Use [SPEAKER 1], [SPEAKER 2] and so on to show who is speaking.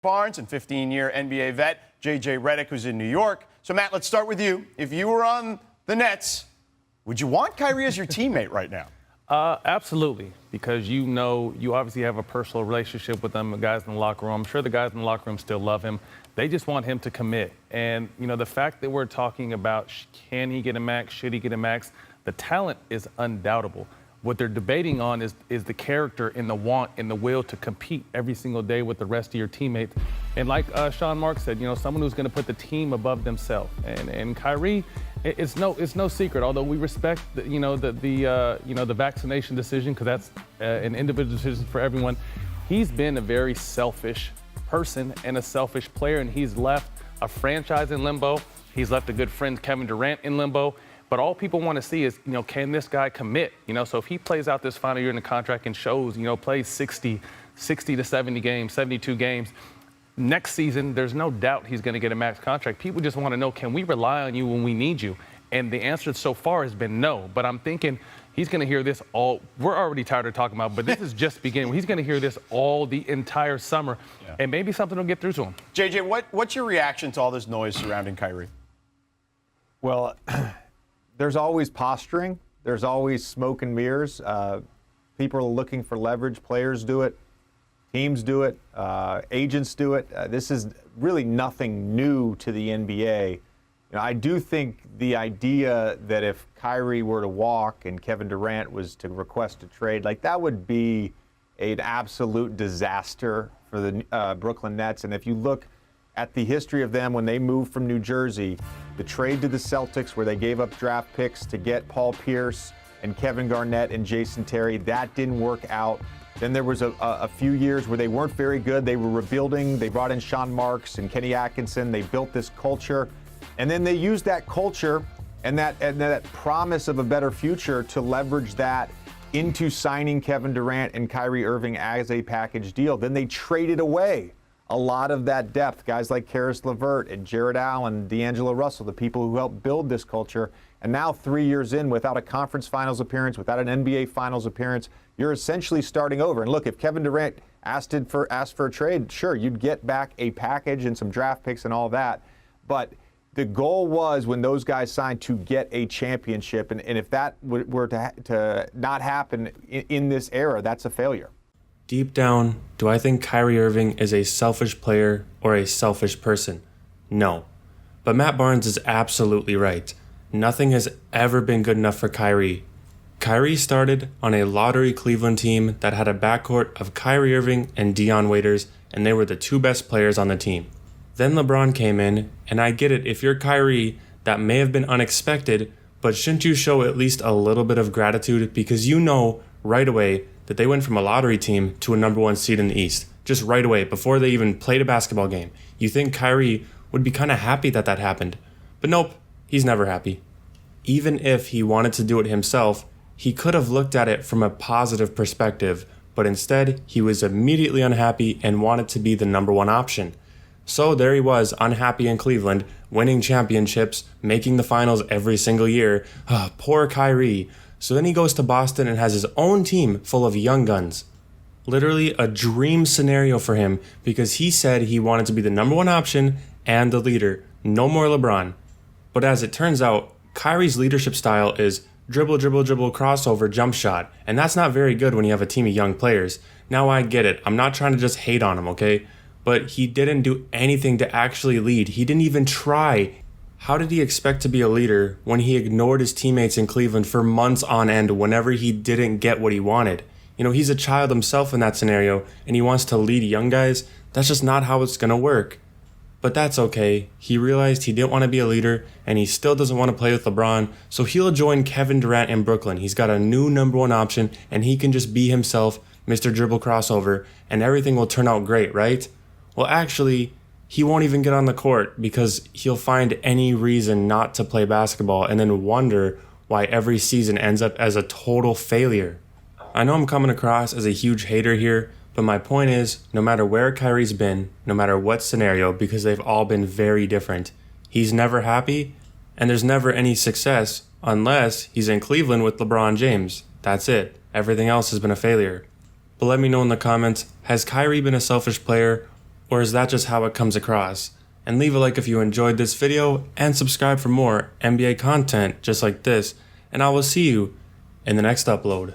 [SPEAKER 1] Barnes and 15-year NBA vet J.J. Redick, who's in New York. So, Matt, let's start with you. If you were on the Nets, would you want Kyrie as your teammate right now?
[SPEAKER 2] Absolutely, because you obviously have a personal relationship with them, the guys in the locker room. I'm sure the guys in the locker room still love him. They just want him to commit. And, the fact that we're talking about can he get a max, should he get a max, the talent is undoubtable. What they're debating on is the character and the want and the will to compete every single day with the rest of your teammates. And like Sean Mark said, someone who's going to put the team above themselves. And Kyrie, it's no secret. Although we respect the vaccination decision, because that's an individual decision for everyone. He's been a very selfish person and a selfish player, and he's left a franchise in limbo. He's left a good friend, Kevin Durant, in limbo. But all people want to see is, can this guy commit? So if he plays out this final year in the contract and shows, plays 60 to 70 games, 72 games, next season, there's no doubt he's going to get a max contract. People just want to know, can we rely on you when we need you? And the answer so far has been no. But I'm thinking he's going to hear this all. We're already tired of talking about, but this is just beginning. He's going to hear this all the entire summer, and maybe something will get through to him.
[SPEAKER 1] JJ, what's your reaction to all this noise surrounding Kyrie?
[SPEAKER 3] Well, there's always posturing. There's always smoke and mirrors. People are looking for leverage. Players do it. Teams do it. Agents do it. This is really nothing new to the NBA. I do think the idea that if Kyrie were to walk and Kevin Durant was to request a trade, that would be an absolute disaster for the Brooklyn Nets. And if you look at the history of them when they moved from New Jersey, the trade to the Celtics where they gave up draft picks to get Paul Pierce and Kevin Garnett and Jason Terry, that didn't work out. Then there was a few years where they weren't very good. They were rebuilding. They brought in Sean Marks and Kenny Atkinson. They built this culture. And then they used that culture and that promise of a better future to leverage that into signing Kevin Durant and Kyrie Irving as a package deal. Then they traded away a lot of that depth, guys like Karis LeVert and Jared Allen, D'Angelo Russell, the people who helped build this culture. And now 3 years in, without a conference finals appearance, without an NBA finals appearance, you're essentially starting over. And look, if Kevin Durant asked for a trade, sure, you'd get back a package and some draft picks and all that. But the goal was, when those guys signed, to get a championship. And if that were to not happen in this era, that's a failure.
[SPEAKER 4] Deep down, do I think Kyrie Irving is a selfish player or a selfish person? No. But Matt Barnes is absolutely right. Nothing has ever been good enough for Kyrie. Kyrie started on a lottery Cleveland team that had a backcourt of Kyrie Irving and Dion Waiters, and they were the two best players on the team. Then LeBron came in, and I get it, if you're Kyrie, that may have been unexpected, but shouldn't you show at least a little bit of gratitude, because right away that they went from a lottery team to a number one seed in the East, just right away, before they even played a basketball game. You think Kyrie would be kind of happy that happened. But nope, he's never happy. Even if he wanted to do it himself, he could have looked at it from a positive perspective, but instead he was immediately unhappy and wanted to be the number one option. So there he was, unhappy in Cleveland, winning championships, making the finals every single year. Poor Kyrie. So then he goes to Boston and has his own team full of young guns. Literally a dream scenario for him, because he said he wanted to be the number one option and the leader. No more LeBron. But as it turns out, Kyrie's leadership style is dribble, dribble, dribble, crossover, jump shot. And that's not very good when you have a team of young players. Now I get it. I'm not trying to just hate on him, okay? But he didn't do anything to actually lead. He didn't even try. How did he expect to be a leader when he ignored his teammates in Cleveland for months on end whenever he didn't get what he wanted? He's a child himself in that scenario, and he wants to lead young guys. That's just not how it's going to work. But that's okay. He realized he didn't want to be a leader, and he still doesn't want to play with LeBron, so he'll join Kevin Durant in Brooklyn. He's got a new number one option, and he can just be himself, Mr. Dribble Crossover, and everything will turn out great, right? Well, actually, he won't even get on the court because he'll find any reason not to play basketball and then wonder why every season ends up as a total failure. I know I'm coming across as a huge hater here, but my point is, no matter where Kyrie's been, no matter what scenario, because they've all been very different, he's never happy, and there's never any success unless he's in Cleveland with LeBron James. That's it. Everything else has been a failure. But let me know in the comments, has Kyrie been a selfish player, or is that just how it comes across? And leave a like if you enjoyed this video, and subscribe for more NBA content just like this, and I will see you in the next upload.